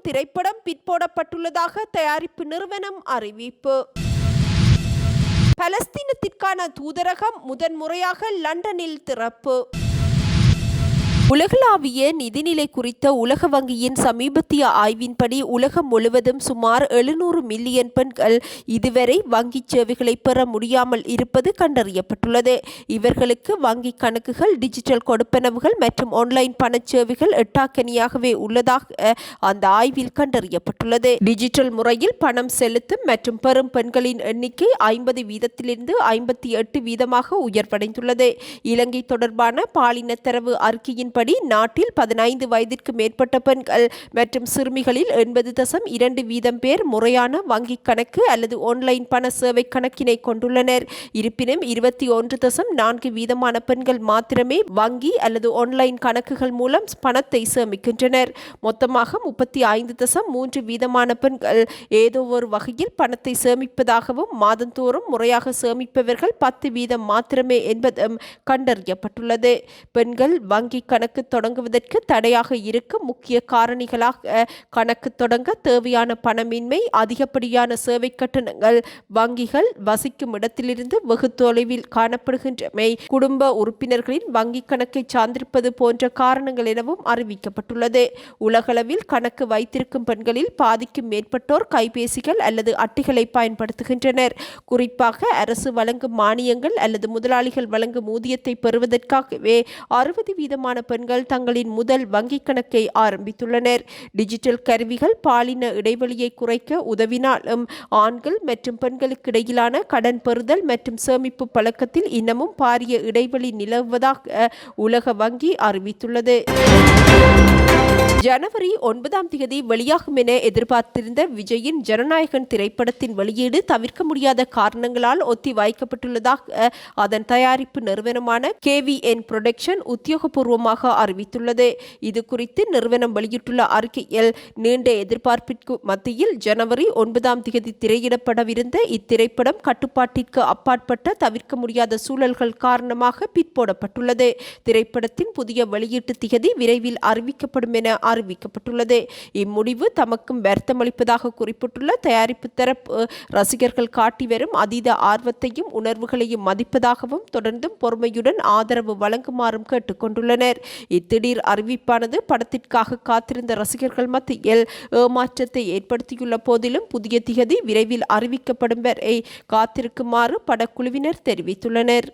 திரைப்படம் பிற்போடப்பட்டுள்ளதாக தயாரிப்பு நிறுவனம் அறிவிப்பு. பலஸ்தீனத்திற்கான தூதரகம் முதன்முறையாக லண்டனில் திறப்பு. உலகளாவிய நிதிநிலை குறித்த உலக வங்கியின் சமீபத்திய ஆய்வின்படி உலகம் முழுவதும் சுமார் 700 மில்லியன் பெண்கள் இதுவரை வங்கிச் சேவைகளை பெற முடியாமல் இருப்பது கண்டறியப்பட்டுள்ளது. இவர்களுக்கு வங்கிக் கணக்குகள், டிஜிட்டல் கொடுப்பனவுகள் மற்றும் ஆன்லைன் பணச்சேவைகள் எட்டாக்கனியாகவே உள்ளதாக அந்த ஆய்வில் கண்டறியப்பட்டுள்ளது. டிஜிட்டல் முறையில் பணம் செலுத்தும் மற்றும் பெறும் பெண்களின் எண்ணிக்கை 50% 58% உயர்வடைந்துள்ளது. இலங்கை தொடர்பான பாலின தரவு அறிக்கையின் படி நாட்டில் 15 வயதிற்கு மேற்பட்ட பெண்கள் மற்றும் சிறுமிகளில் 80.2% பேர் முறையான வங்கிக் கணக்கு அல்லது ஆன்லைன் பண சேவை கணக்கினை கொண்டுள்ளனர். இருப்பினும் 21.4% பெண்கள் மாத்திரமே வங்கி அல்லது ஆன்லைன் கணக்குகள் மூலம் பணத்தை சேமிக்கின்றனர். மொத்தமாக 35.3% பெண்கள் ஏதோ ஒரு வகையில் பணத்தை சேமிப்பதாகவும் மாதந்தோறும் முறையாக சேமிப்பவர்கள் 10% மாத்திரமே என்பதும் கண்டறியப்பட்டுள்ளது. பெண்கள் வங்கி கணக்கு தொடங்குவதற்கு தடையாக இருக்கும் முக்கிய காரணிகளாக கணக்கு தொடங்க தேவையான பணமின்மை, அதிகப்படியான சேவை கட்டணங்கள், வங்கிகள் வசிக்கும் இடத்திலிருந்து வெகு தொலைவில் காணப்படுகின்றமை, குடும்ப உறுப்பினர்களின் வங்கி கணக்கை சார்ந்திருப்பது போன்ற காரணங்கள் எனவும் அறிவிக்கப்பட்டுள்ளது. உலகளவில் கணக்கு வைத்திருக்கும் பெண்களில் பாதிக்கும் மேற்பட்டோர் கைபேசிகள் அல்லது அட்டைகளை பயன்படுத்துகின்றனர். குறிப்பாக அரசு வழங்கும் மானியங்கள் அல்லது முதலாளிகள் வழங்கும் ஊதியத்தை பெறுவதற்காகவே 60% பெண்கள் தங்களின் முதல் வங்கிக் கணக்கை ஆரம்பித்துள்ளனர். டிஜிட்டல் கருவிகள் பாலின இடைவெளியை குறைக்க உதவினாலும் ஆண்கள் மற்றும் பெண்களுக்கு இடையிலான கடன் பெறுதல் மற்றும் சேமிப்பு பழக்கத்தில் இன்னமும் பாரிய இடைவெளி நிலவுவதாக உலக வங்கி அறிவித்துள்ளது. ஜனவரி 9 வெளியாகும் என எதிர்பார்த்திருந்த விஜயின் ஜனநாயகன் திரைப்படத்தின் வெளியீடு தவிர்க்க முடியாத காரணங்களால் ஒத்தி வைக்கப்பட்டுள்ளதாக அதன் தயாரிப்பு நிறுவனமான KVN புரொடக்ஷன் உத்தியோகபூர்வமாக அறிவித்துள்ளது. இது குறித்து நிறுவனம் வெளியிட்டுள்ள அறிக்கையில், நீண்ட எதிர்பார்ப்பிற்கு மத்தியில் ஜனவரி 9 திரையிடப்படவிருந்த இத்திரைப்படம் கட்டுப்பாட்டிற்கு அப்பாற்பட்ட தவிர்க்க முடியாத சூழல்கள் காரணமாக பிற்போடப்பட்டுள்ளது. திரைப்படத்தின் புதிய வெளியீட்டு திகதி விரைவில் அறிவிக்கப்படும் என அறிவிக்கப்பட்டுள்ளது. இம்முடிவு தமக்கும் வருத்தமளிப்பதாக குறிப்பிட்டுள்ள தயாரிப்பு தரப்பு, ரசிகர்கள் காட்டி வரும் அதீத ஆர்வத்தையும் உணர்வுகளையும் மதிப்பதாகவும் தொடர்ந்தும் பொறுமையுடன் ஆதரவு வழங்குமாறும் கேட்டுக்கொண்டுள்ளனர். இத்திடீர் அறிவிப்பானது படத்திற்காக காத்திருந்த ரசிகர்கள் மத்தியில் ஏமாற்றத்தை ஏற்படுத்தியுள்ள போதிலும் புதிய திகதி விரைவில் அறிவிக்கப்படும் வரை காத்திருக்குமாறு படக்குழுவினர் தெரிவித்துள்ளனர்.